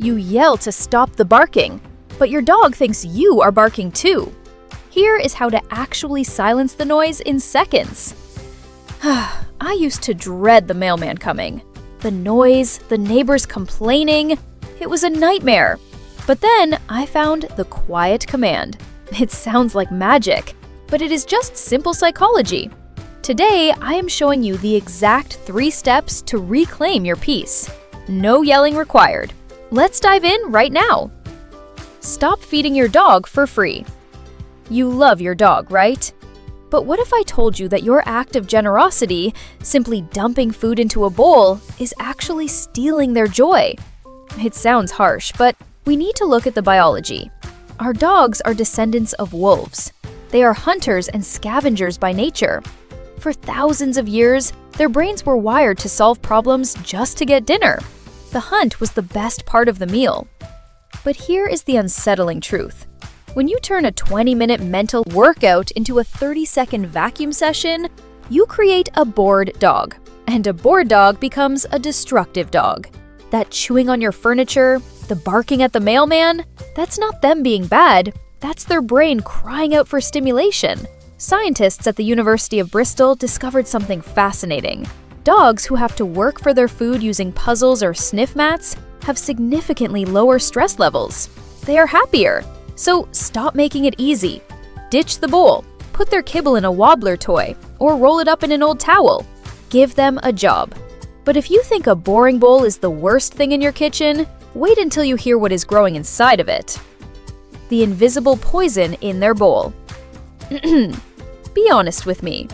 You yell to stop the barking, but your dog thinks you are barking too. Here is how to actually silence the noise in seconds. I used to dread the mailman coming. The noise, the neighbors complaining, it was a nightmare. But then I found the quiet command. It sounds like magic, but it is just simple psychology. Today, I am showing you the exact 3 steps to reclaim your peace. No yelling required. Let's dive in right now. Stop feeding your dog for free. You love your dog, right? But what if I told you that your act of generosity, simply dumping food into a bowl, is actually stealing their joy? It sounds harsh, but we need to look at the biology. Our dogs are descendants of wolves. They are hunters and scavengers by nature. For thousands of years, their brains were wired to solve problems just to get dinner. The hunt was the best part of the meal. But here is the unsettling truth. When you turn a 20-minute mental workout into a 30-second vacuum session, you create a bored dog. And a bored dog becomes a destructive dog. That chewing on your furniture, the barking at the mailman, that's not them being bad, that's their brain crying out for stimulation. Scientists at the University of Bristol discovered something fascinating. Dogs who have to work for their food using puzzles or sniff mats have significantly lower stress levels. They are happier. So stop making it easy. Ditch the bowl, put their kibble in a wobbler toy, or roll it up in an old towel. Give them a job. But if you think a boring bowl is the worst thing in your kitchen, wait until you hear what is growing inside of it. The invisible poison in their bowl. Be honest with me.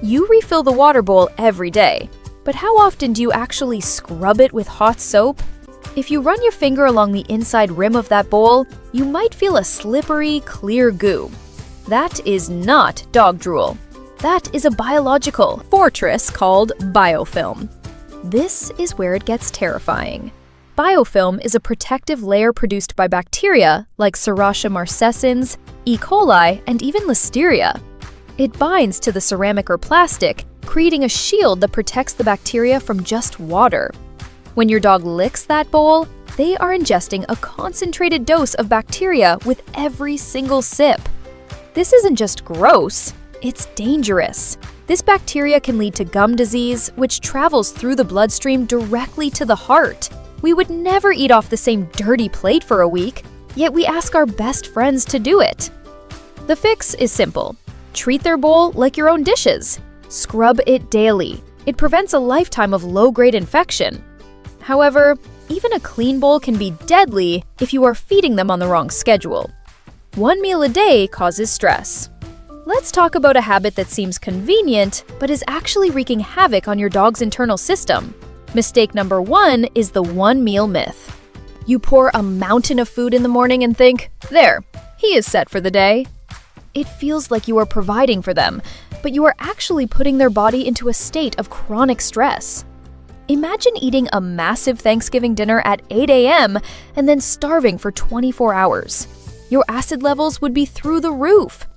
You refill the water bowl every day, but how often do you actually scrub it with hot soap? If you run your finger along the inside rim of that bowl, you might feel a slippery, clear goo. That is not dog drool. That is a biological fortress called biofilm. This is where it gets terrifying. Biofilm is a protective layer produced by bacteria like Serratia marcescens, E. coli, and even Listeria. It binds to the ceramic or plastic, creating a shield that protects the bacteria from just water. When your dog licks that bowl, they are ingesting a concentrated dose of bacteria with every single sip. This isn't just gross, it's dangerous. This bacteria can lead to gum disease, which travels through the bloodstream directly to the heart. We would never eat off the same dirty plate for a week, yet we ask our best friends to do it. The fix is simple. Treat their bowl like your own dishes. Scrub it daily. It prevents a lifetime of low-grade infection. However, even a clean bowl can be deadly if you are feeding them on the wrong schedule. 1 meal a day causes stress. Let's talk about a habit that seems convenient, but is actually wreaking havoc on your dog's internal system. Mistake number 1 is the 1 meal myth. You pour a mountain of food in the morning and think, there, he is set for the day. It feels like you are providing for them, but you are actually putting their body into a state of chronic stress. Imagine eating a massive Thanksgiving dinner at 8 a.m. and then starving for 24 hours. Your acid levels would be through the roof.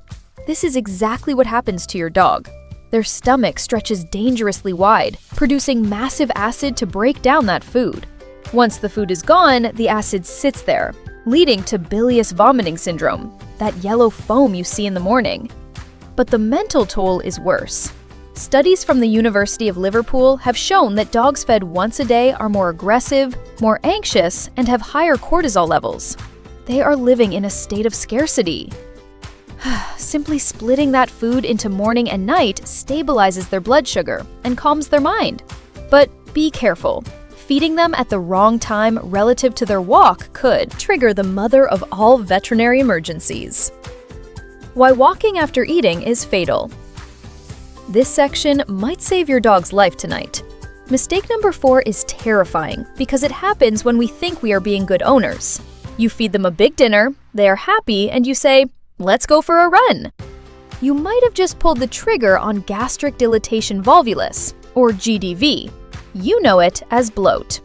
This is exactly what happens to your dog. Their stomach stretches dangerously wide, producing massive acid to break down that food. Once the food is gone, the acid sits there, leading to bilious vomiting syndrome, that yellow foam you see in the morning. But the mental toll is worse. Studies from the University of Liverpool have shown that dogs fed once a day are more aggressive, more anxious, and have higher cortisol levels. They are living in a state of scarcity. Simply splitting that food into morning and night stabilizes their blood sugar and calms their mind. But be careful. Feeding them at the wrong time relative to their walk could trigger the mother of all veterinary emergencies. Why walking after eating is fatal. This section might save your dog's life tonight. Mistake number 4 is terrifying because it happens when we think we are being good owners. You feed them a big dinner, they are happy, and you say, let's go for a run. You might have just pulled the trigger on gastric dilatation volvulus, or GDV. You know it as bloat.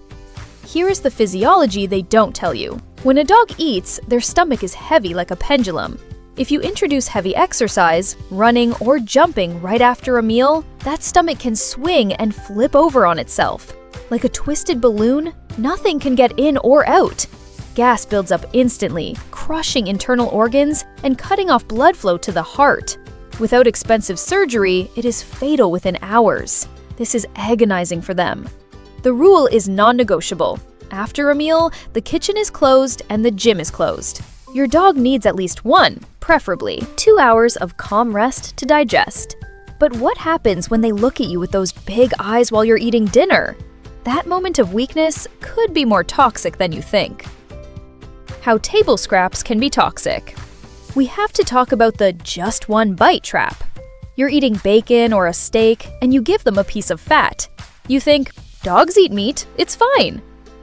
Here is the physiology they don't tell you. When a dog eats, their stomach is heavy like a pendulum. If you introduce heavy exercise, running or jumping right after a meal, that stomach can swing and flip over on itself. Like a twisted balloon, nothing can get in or out. Gas builds up instantly, crushing internal organs and cutting off blood flow to the heart. Without expensive surgery, it is fatal within hours. This is agonizing for them. The rule is non-negotiable. After a meal, the kitchen is closed and the gym is closed. Your dog needs at least one, preferably 2 hours of calm rest to digest. But what happens when they look at you with those big eyes while you're eating dinner? That moment of weakness could be more toxic than you think. How table scraps can be toxic. We have to talk about the just one bite trap. You're eating bacon or a steak and you give them a piece of fat. You think, dogs eat meat, it's fine.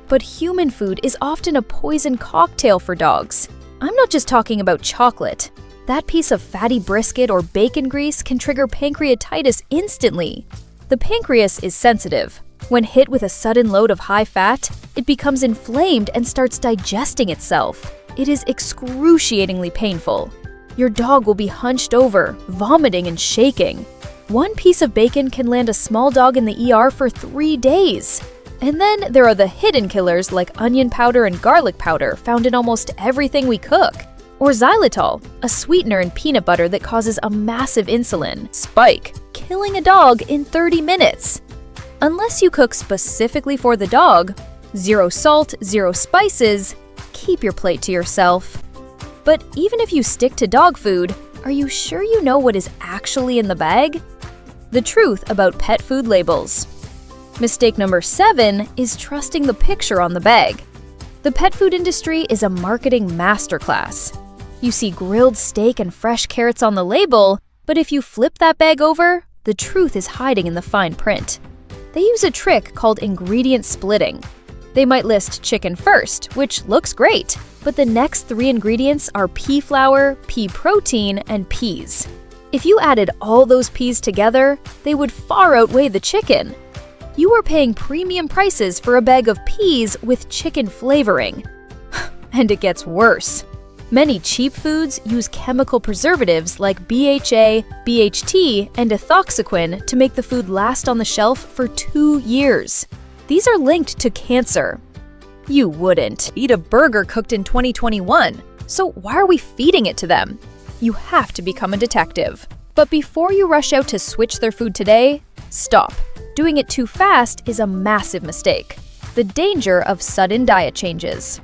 But human food is often a poison cocktail for dogs. I'm not just talking about chocolate. That piece of fatty brisket or bacon grease can trigger pancreatitis instantly. The pancreas is sensitive. When hit with a sudden load of high fat, it becomes inflamed and starts digesting itself. It is excruciatingly painful. Your dog will be hunched over, vomiting and shaking. One piece of bacon can land a small dog in the ER for 3 days. And then there are the hidden killers like onion powder and garlic powder found in almost everything we cook. Or xylitol, a sweetener in peanut butter that causes a massive insulin spike, killing a dog in 30 minutes. Unless you cook specifically for the dog, 0 salt, 0 spices, keep your plate to yourself. But even if you stick to dog food, are you sure you know what is actually in the bag? The truth about pet food labels. Mistake number 7 is trusting the picture on the bag. The pet food industry is a marketing masterclass. You see grilled steak and fresh carrots on the label, but if you flip that bag over, the truth is hiding in the fine print. They use a trick called ingredient splitting. They might list chicken first, which looks great, but the next 3 ingredients are pea flour, pea protein, and peas. If you added all those peas together, they would far outweigh the chicken. You are paying premium prices for a bag of peas with chicken flavoring. And it gets worse. Many cheap foods use chemical preservatives like BHA, BHT, and ethoxyquin to make the food last on the shelf for 2 years. These are linked to cancer. You wouldn't eat a burger cooked in 2021, so why are we feeding it to them? You have to become a detective. But before you rush out to switch their food today, stop. Doing it too fast is a massive mistake. The danger of sudden diet changes.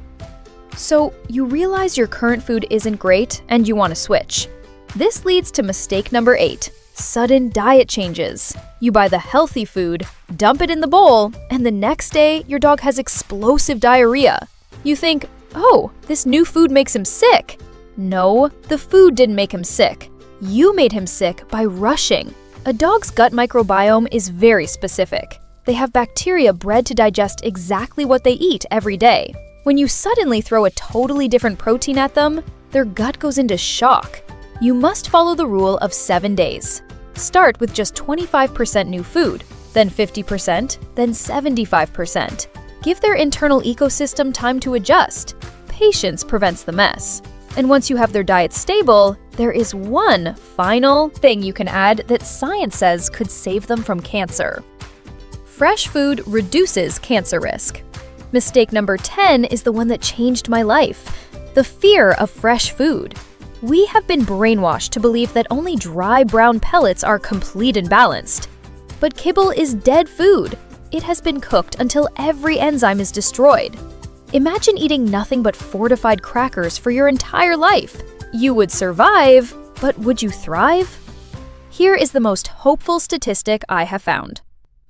So, you realize your current food isn't great and you want to switch. This leads to mistake number 8, sudden diet changes. You buy the healthy food, dump it in the bowl, and the next day your dog has explosive diarrhea. You think, oh, this new food makes him sick. No, the food didn't make him sick. You made him sick by rushing. A dog's gut microbiome is very specific. They have bacteria bred to digest exactly what they eat every day. When you suddenly throw a totally different protein at them, their gut goes into shock. You must follow the rule of 7 days. Start with just 25% new food, then 50%, then 75%. Give their internal ecosystem time to adjust. Patience prevents the mess. And once you have their diet stable, there is one final thing you can add that science says could save them from cancer. Fresh food reduces cancer risk. Mistake number 10 is the one that changed my life. The fear of fresh food. We have been brainwashed to believe that only dry brown pellets are complete and balanced. But kibble is dead food. It has been cooked until every enzyme is destroyed. Imagine eating nothing but fortified crackers for your entire life. You would survive, but would you thrive? Here is the most hopeful statistic I have found.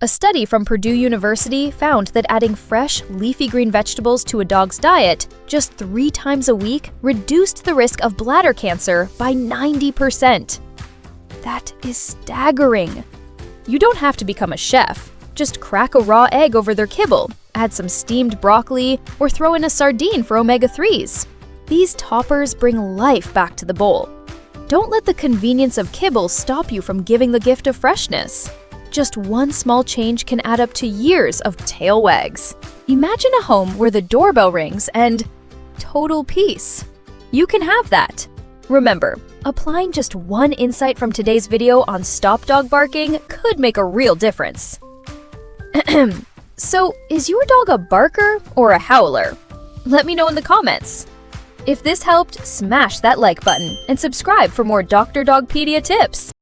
A study from Purdue University found that adding fresh, leafy green vegetables to a dog's diet just 3 times a week reduced the risk of bladder cancer by 90%. That is staggering. You don't have to become a chef. Just crack a raw egg over their kibble, add some steamed broccoli, or throw in a sardine for omega-3s. These toppers bring life back to the bowl. Don't let the convenience of kibble stop you from giving the gift of freshness. Just one small change can add up to years of tail wags. Imagine a home where the doorbell rings and total peace. You can have that. Remember, applying just one insight from today's video on stop dog barking could make a real difference. So, is your dog a barker or a howler? Let me know in the comments. If this helped, smash that like button and subscribe for more Dr. Dogpedia tips.